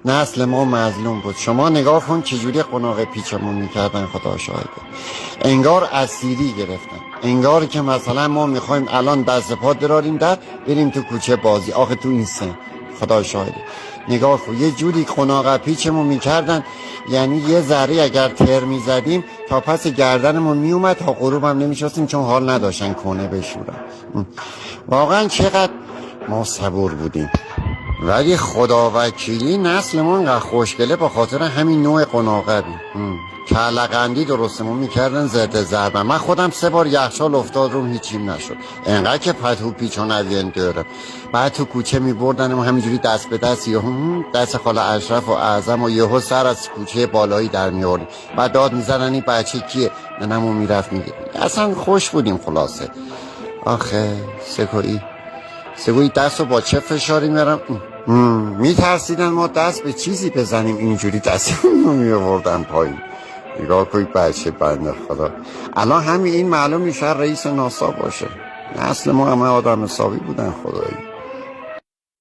نسل ما مظلوم بود. شما نگاه کن چجوری قناق پیچمون میکردن، خدا شاهده. انگار اسیری گرفتن، انگار که مثلا ما میخوایم الان دست پا دراریم در بریم تو کوچه بازی. آخه تو این سن خدا شاهده نگاه کن یه جوری قناق پیچمون میکردن، یعنی یه ذره اگر تر میزدیم تا پس گردنمون میومد تا غروب هم نمیشستیم، چون حال نداشتن کنه بشورن. واقعا چقدر ما صبور بودیم. ولی خدا وکیلی نسلمون انقدر خوشگله به خاطر همین نوع قناقه بود. کلقندی درستمون میکردن ضد ضربه. من خودم 3 بار یخچال افتاد روم هیچیم نشد، انقدر که پتو پیچون اوین دارم. بعد تو کوچه میبردن و همینجوری دست به دست، یهو دست خاله اشرف و اعظم و یهو سر از کوچه بالایی در میاردیم. بعد داد میزنن این بچه کیه، ننمون میرفت میگه. اصلا خوش بودیم خلاصه. آخه سگویی دست رو با چه فشاری میارم. میترسیدن ما دست به چیزی بزنیم، اینجوری دستمون رو میآوردن پایین. نگاه کنید بچه بنده خدا. الان همین این معلوم میشه رئیس ناسا باشه. نسل ما همه آدم حسابی بودن خدایی.